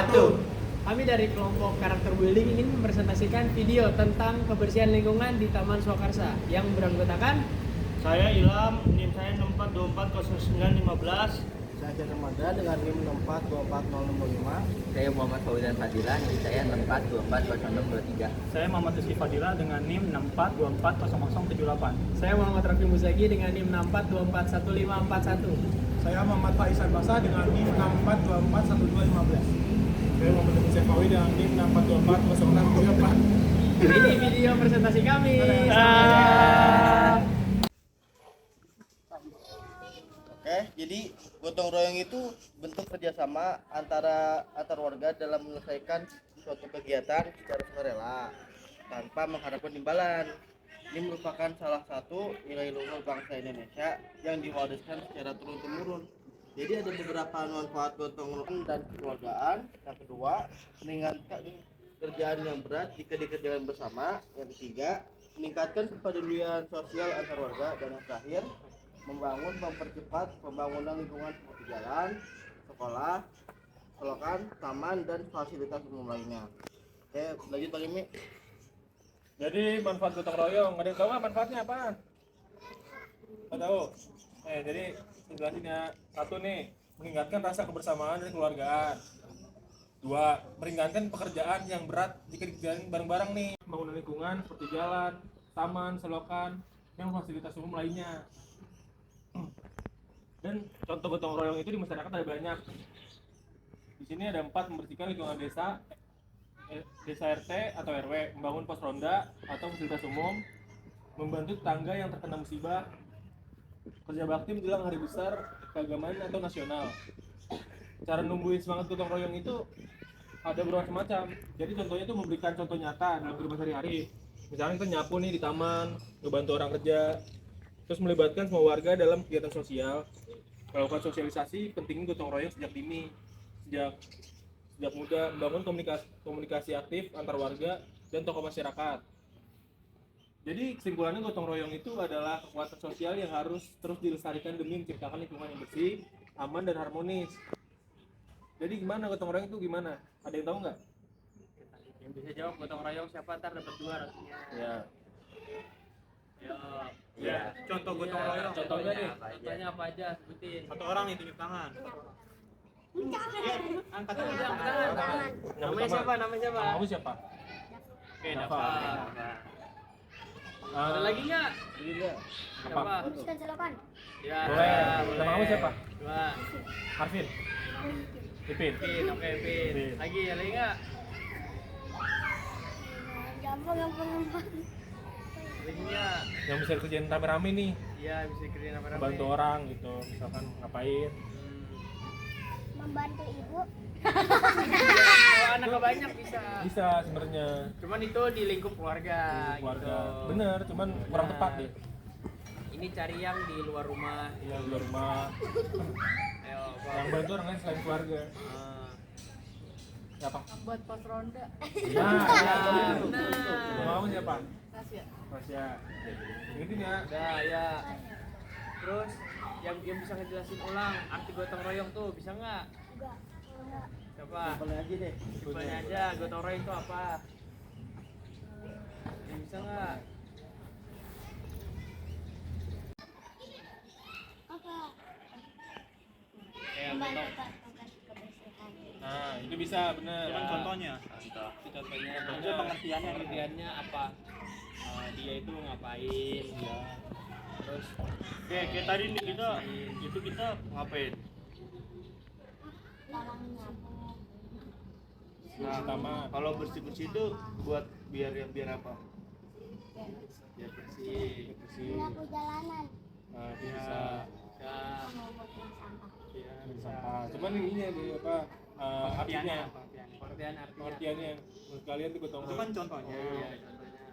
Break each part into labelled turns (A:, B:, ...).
A: wabarakatuh. Kami dari kelompok karakter building ingin mempresentasikan video tentang kebersihan lingkungan di Taman Swakarsa yang beranggotakan
B: Saya Ilham, NIM saya 64240915.
C: Saya Jan Ramadhan dengan NIM 64240655.
D: Saya Muhammad Fauzian Fadila, NIM saya 64240623.
B: Saya Muhammad Rizky Fadila dengan NIM 64240078.
A: saya Muhammad Rafi Musagi dengan NIM 64241541.
C: Saya Muhammad Faisan Basa dengan NIM 64241215. Saya Muhammad Teguh Sefawi dengan NIM 64240634.
A: Ini video presentasi kami.
E: Oke, jadi gotong royong itu bentuk kerjasama antar warga dalam menyelesaikan suatu kegiatan secara sukarela tanpa mengharapkan imbalan. Ini merupakan salah satu nilai luhur bangsa Indonesia yang diwariskan secara turun-temurun. Jadi ada beberapa manfaat gotong royong dan kekeluargaan. Yang kedua, meningkatkan kerjaan yang berat jika dikerjakan bersama. Yang ketiga, meningkatkan kepedulian sosial antar warga. Dan yang terakhir, mempercepat pembangunan lingkungan seperti jalan, sekolah, selokan, taman, dan fasilitas umum lainnya. Oke, lanjut Bang Imi.
C: Jadi manfaat gotong royong, ada yang tahu nggak manfaatnya apaan? Nggak tahu. Jadi jelasin ya. Satu nih, meningkatkan rasa kebersamaan dan kekeluargaan. Dua, meringankan pekerjaan yang berat jika dikerjain bareng-bareng nih. Pembangunan lingkungan seperti jalan, taman, selokan, dan fasilitas umum lainnya. Dan contoh gotong royong itu di masyarakat ada banyak. Di sini ada 4, membersihkan lingkungan desa, desa RT atau RW, membangun pos ronda atau fasilitas umum, membantu tetangga yang terkena musibah, kerja bakti menjelang hari besar keagamaan atau nasional. Cara numbuhin semangat gotong royong itu ada bermacam-macam. Jadi contohnya itu memberikan contoh nyata dalam kehidupan sehari-hari. Misalnya kita nyapu nih di taman, ngebantu orang kerja, terus melibatkan semua warga dalam kegiatan sosial, melakukan sosialisasi pentingnya gotong royong sejak dini, sejak muda, membangun komunikasi aktif antar warga dan tokoh masyarakat. Jadi kesimpulannya gotong royong itu adalah kekuatan sosial yang harus terus dilestarikan demi menciptakan lingkungan yang bersih, aman dan harmonis. Jadi gimana gotong royong itu gimana? Ada yang tahu nggak?
A: Yang bisa jawab gotong royong siapa ntar dapat 2 rasanya.
B: Ya, contoh gotong royong.
A: Contohnya nih. Contohnya apa aja sebutin.
B: Satu orang nih tunjuk tangan.
A: Angkat tangan. Namanya siapa?
C: Kamu siapa?
B: Oke,
C: Nafa.
A: Ada lagi nggak? Siapa?
F: Bersihkan selokan.
A: Ya.
C: Boleh. Nama kamu siapa?
A: 2.
C: Arvin. Ipin.
A: Pin, oke Pin. Lagi ada lagi nggak?
F: Gampang.
A: Lagi nggak?
C: Yang bisa kerjain rame-rame nih,
A: Iya bisa kerjain apa-apa.
C: bantu orang gitu, misalkan ngapain?
F: Membantu ibu.
A: Kalau anaknya banyak bisa.
C: Bisa sebenarnya
A: Cuman itu di lingkup keluarga.
C: keluarga.
A: Gitu.
C: Bener, cuman kurang tepat deh.
A: Ini cari yang di luar rumah.
C: Iya, di luar rumah.
A: Ayo,
C: Yang bantu orang lain selain keluarga. Siapa?
F: Buat pos ronda.
C: Nah,
A: nah.
C: Kamu siapa?
F: Rahasia.
C: Rasya. Ingetin ya.
A: Udah ya. Terus yang bisa ngejelasin ulang arti gotong royong tuh bisa nggak?
F: Enggak.
A: Coba.
E: Simpelnya aja deh.
A: Simpelnya aja gotong royong itu apa? Yang bisa nggak?
F: Apa?
A: Kayak
F: Membantu
A: gotong.
F: kebersihan.
C: Nah, itu bisa bener.
B: Cuman contohnya.
A: Contohnya
B: Maksudnya
A: pengertiannya apa? Dia itu ngapain? Ya. Terus
B: Oke, kayak tadi nih kita ngapain?
F: Larang nyapu.
C: Pertama,
E: Kalau bersih-bersih itu buat biar apa?
A: biar bersih.
F: Menyapu jalanan.
C: nah, itu bisa
A: Ya.
F: Mau buat yang sampah.
A: Ya,
C: sampah. Cuman ini ya apa? Artinya,
A: Pengertian artinya.
C: pengertiannya. Menurut kalian tuh gotong
B: Itu kan
C: royong.
B: contohnya.
A: Iya, contohnya.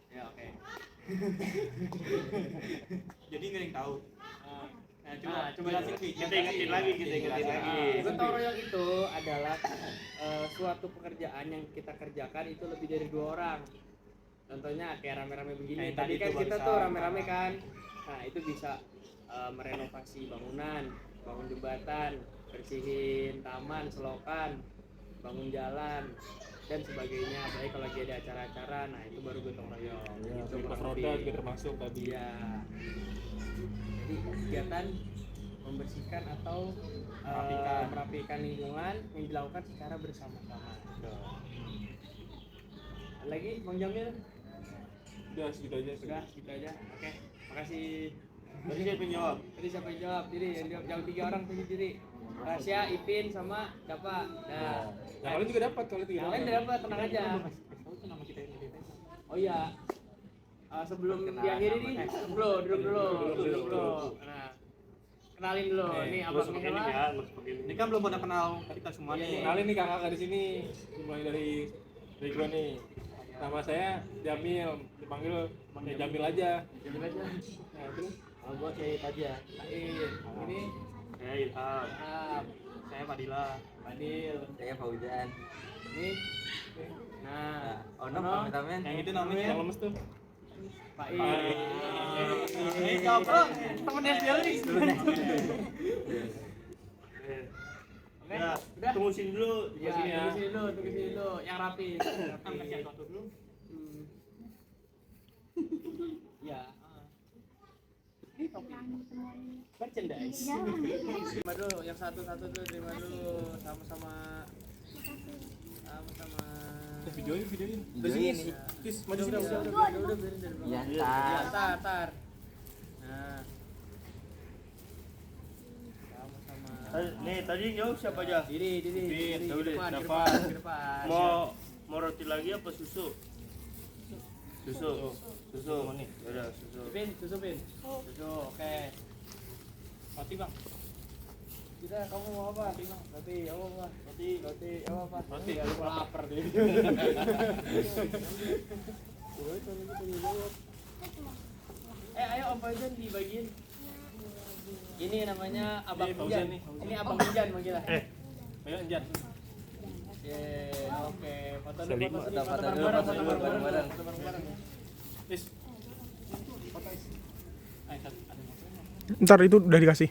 A: Ya, oke.
B: Jadi nggak ada yang tahu.
A: Coba jelasin Pi.
B: Kita ingetin lagi.
A: Gotong royong itu adalah suatu pekerjaan yang kita kerjakan itu lebih dari 2 orang. Contohnya kayak rame-rame begini.
B: Kayak
A: Tadi
B: tadi
A: kan
B: tuh
A: kita
B: barusan.
A: tuh rame-rame kan. Nah, itu bisa merenovasi bangunan, bangun jembatan, bersihin taman, selokan, bangun jalan dan sebagainya. Apalagi kalau lagi ada acara-acara, nah itu baru gotong royong.
C: Ya,
A: Itu
C: pos
A: kurang
C: roda
A: lebih.
C: juga termasuk tadi.
A: Iya. Jadi kegiatan membersihkan atau merapikan lingkungan yang dilakukan secara bersama-sama. Lagi Bang Jamil?
C: Udah segitu aja.
A: Sudah, gitu aja. Oke, makasih.
B: Tadi siapa yang jawab?
A: Tadi siapa yang jawab? Diri yang jawab 3 orang tadi diri. Rahasia, Ipin sama Dapa. Nah,
C: Yang lain juga dapat kalau
A: yang lain udah dapat, tenang aja. Oh iya. Sebelum diakhiri nih, duduk dulu. Nah, kenalin dulu. Nih
B: Nggak
A: abang
B: usah pakai
A: siapa?
B: ini ya, nggak usah pakai ini.
G: Ini kan belum pada kenal kita semua
A: Iya,
G: nih.
A: iya.
C: Kenalin nih kakak di sini. Mulai dari gua nih. Nama saya Jamil, dipanggil Jamil aja.
A: Jamil aja.
C: Nah, terus
E: Gua kayak aja.
A: Said. Ini
B: Saya Ilham.
A: Ahab.
G: Saya Fadila.
A: Fadil.
D: Saya Fauzan.
A: Ini. Nah,
D: Ono pamit-pamit.
G: Yang itu namanya
C: yang lemes tuh.
A: Pak
G: ini siapa? Temennya dia nih.
B: Ya,
A: udah.
B: tunggu sini dulu.
A: Ya,
C: sini ya.
A: tunggu sini dulu, yang rapi.
G: Kasih foto dulu.
A: Ya.
F: Hilang semuanya.
A: Merchandise.
F: Jalan.
A: Terima dulu, yang satu-satu dulu terima dulu, sama-sama.
C: Videoin.
D: Udah sini nih.
C: Tis, maju sini.
A: Udah, biarin dari bawah.
D: Iya,
A: Ya,
D: tar.
A: tar. Nah. Sama-sama.
B: Nih, tadi jawab siapa aja?
A: Diri,
B: Ya udah,
A: di depan.
B: Mau roti lagi apa susu? Susu. Ya udah, susu.
A: Susu, oke.
G: Roti bang.
A: Kita kamu mau apa? Roti, apa? Roti, apa?
C: Roti.
A: Ya, lu lapar deh. Ayo Om Fauzan dibagiin. Ini namanya Abang
C: Ini Fauzan
A: Hujan.
C: nih, Fauzan.
A: Ini Abang Hujan manggilnya.
C: Ayo Jan.
A: Oke, foto dulu,
B: Salim.
A: foto
D: Foto dulu,
A: bareng-bareng,
D: foto dulu, bareng-bareng.
A: foto bareng-bareng.
C: Tis.
H: Ntar itu udah dikasih.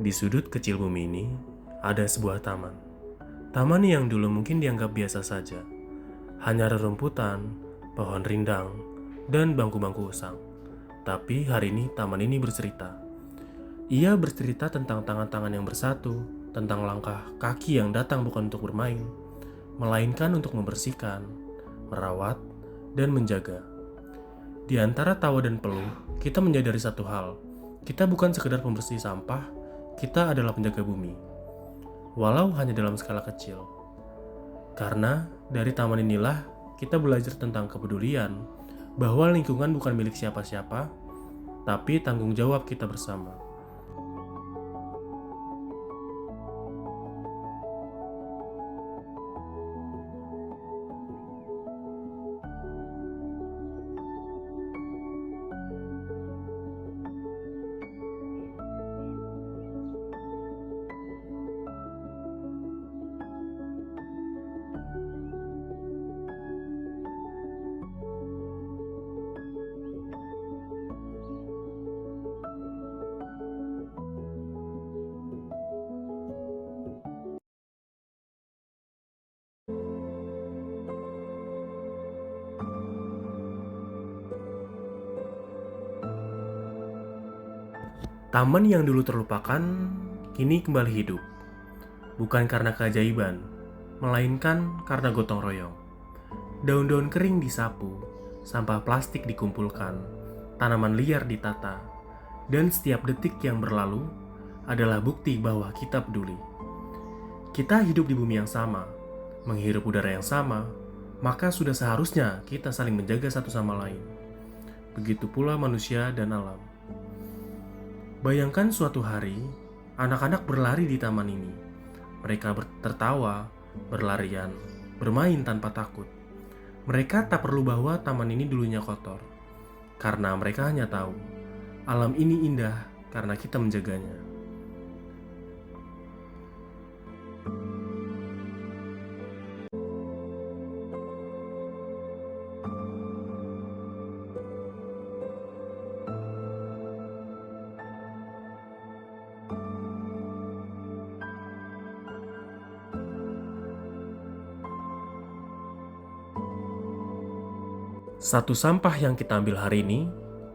I: Di sudut kecil bumi ini, ada sebuah taman. Taman yang dulu mungkin dianggap biasa saja. Hanya rerumputan, pohon rindang, dan bangku-bangku usang. Tapi hari ini taman ini bercerita. Ia bercerita tentang tangan-tangan yang bersatu, tentang langkah kaki yang datang bukan untuk bermain, melainkan untuk membersihkan, merawat, dan menjaga. Di antara tawa dan peluh, kita menyadari satu hal. Kita bukan sekedar pembersih sampah, kita adalah penjaga bumi. Walau hanya dalam skala kecil. Karena dari taman inilah kita belajar tentang kepedulian, bahwa lingkungan bukan milik siapa-siapa, tapi tanggung jawab kita bersama. Taman yang dulu terlupakan kini kembali hidup. Bukan karena keajaiban, melainkan karena gotong royong. Daun-daun kering disapu, sampah plastik dikumpulkan, tanaman liar ditata, dan setiap detik yang berlalu adalah bukti bahwa kita peduli. Kita hidup di bumi yang sama, menghirup udara yang sama, maka sudah seharusnya kita saling menjaga satu sama lain. Begitu pula manusia dan alam. Bayangkan suatu hari, anak-anak berlari di taman ini. Mereka tertawa, berlarian, bermain tanpa takut. Mereka tak perlu bahwa taman ini dulunya kotor, karena mereka hanya tahu alam ini indah karena kita menjaganya. Satu sampah yang kita ambil hari ini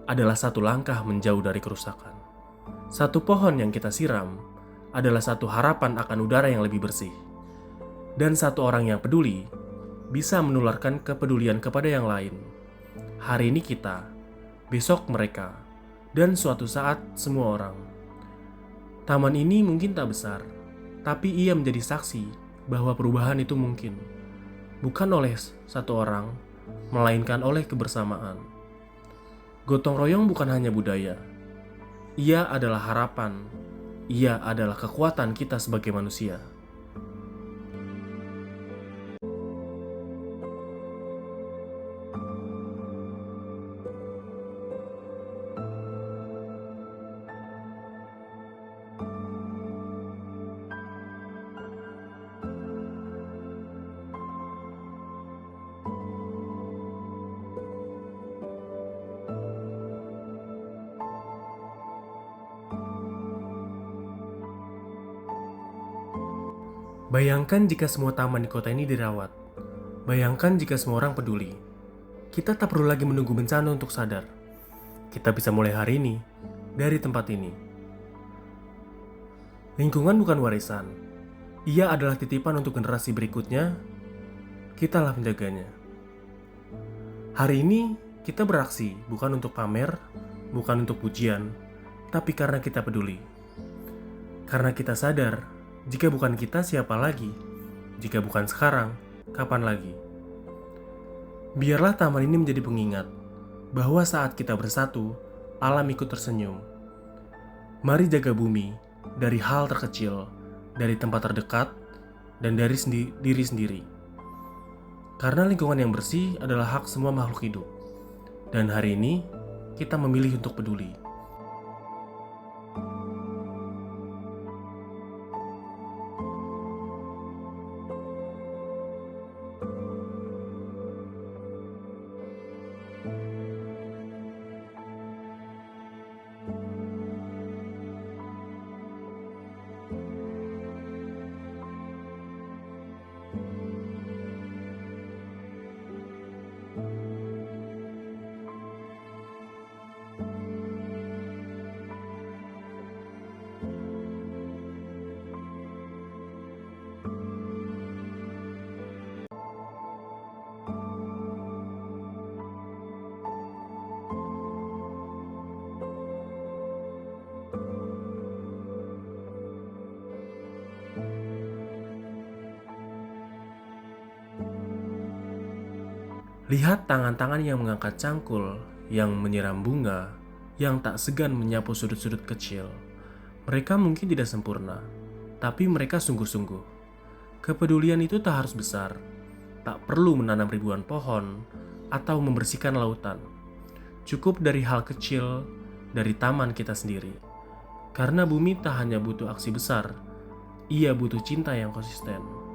I: adalah satu langkah menjauh dari kerusakan. Satu pohon yang kita siram adalah satu harapan akan udara yang lebih bersih. Dan satu orang yang peduli bisa menularkan kepedulian kepada yang lain. Hari ini kita, besok mereka, dan suatu saat semua orang. Taman ini mungkin tak besar, tapi ia menjadi saksi bahwa perubahan itu mungkin. Bukan oleh satu orang, melainkan oleh kebersamaan. Gotong royong bukan hanya budaya. Ia adalah harapan. Ia adalah kekuatan kita sebagai manusia. Bayangkan jika semua taman di kota ini dirawat. Bayangkan jika semua orang peduli. Kita tak perlu lagi menunggu bencana untuk sadar. Kita bisa mulai hari ini, dari tempat ini. Lingkungan bukan warisan. Ia adalah titipan untuk generasi berikutnya. Kitalah penjaganya. Hari ini, kita beraksi bukan untuk pamer, bukan untuk pujian, tapi karena kita peduli. Karena kita sadar, jika bukan kita, siapa lagi? Jika bukan sekarang, kapan lagi? Biarlah taman ini menjadi pengingat bahwa saat kita bersatu, alam ikut tersenyum. Mari jaga bumi dari hal terkecil, dari tempat terdekat, dan dari diri sendiri. Karena lingkungan yang bersih adalah hak semua makhluk hidup. Dan hari ini, kita memilih untuk peduli. Lihat tangan-tangan yang mengangkat cangkul, yang menyiram bunga, yang tak segan menyapu sudut-sudut kecil. Mereka mungkin tidak sempurna, tapi mereka sungguh-sungguh. Kepedulian itu tak harus besar, tak perlu menanam ribuan pohon, atau membersihkan lautan. Cukup dari hal kecil, dari taman kita sendiri. Karena bumi tak hanya butuh aksi besar, ia butuh cinta yang konsisten.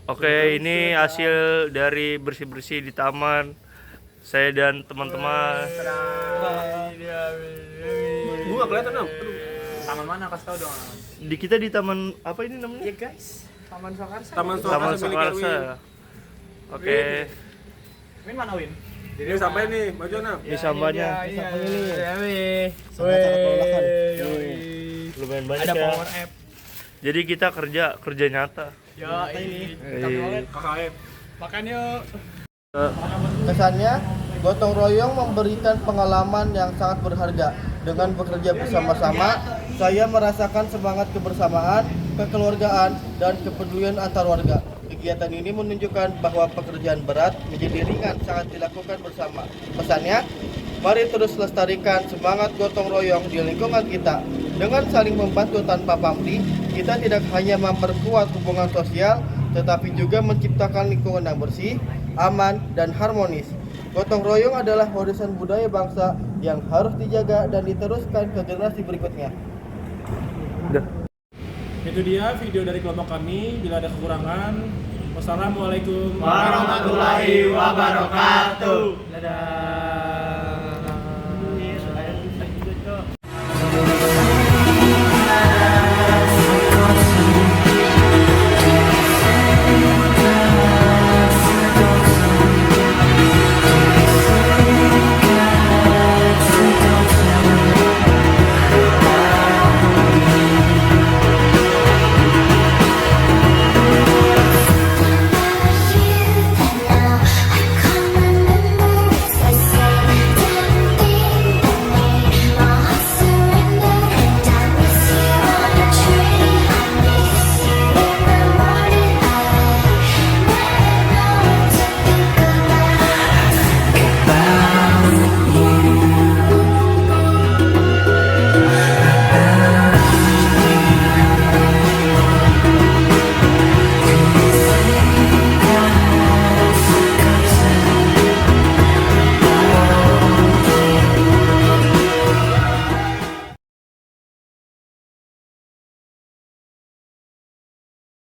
B: Oke, ini hasil dari bersih-bersih di taman. Saya dan teman-teman.
C: Gue gak kelihatan dong.
G: Taman mana? Kasih tau dong.
B: Di kita di taman apa ini namanya?
A: Ya guys, Taman Soekarsa.
C: Taman
B: Taman
C: Soekarsa milik
B: Soekarsa.
C: Erwin.
B: Oke.
G: Win mana Win?
H: Jadi sampai nih, baju enam.
B: Ini sambalnya.
G: Iya.
E: Sangat melelahkan.
B: Lumayan banyak
G: Ada
B: ya.
G: power app.
B: Jadi kita kerja nyata.
G: Ya ini.
H: KKN.
G: Makan yuk.
E: Kesannya, gotong royong memberikan pengalaman yang sangat berharga. Dengan bekerja bersama-sama, saya merasakan semangat kebersamaan, kekeluargaan, dan kepedulian antar warga. Kegiatan ini menunjukkan bahwa pekerjaan berat menjadi ringan saat dilakukan bersama. Pesannya, mari terus lestarikan semangat gotong royong di lingkungan kita. Dengan saling membantu tanpa pamrih, kita tidak hanya memperkuat hubungan sosial, tetapi juga menciptakan lingkungan yang bersih, aman, dan harmonis. Gotong royong adalah warisan budaya bangsa yang harus dijaga dan diteruskan ke generasi berikutnya.
C: Itu dia video dari kelompok kami. Bila ada kekurangan, wassalamualaikum
B: Warahmatullahi wabarakatuh.
C: Dadah.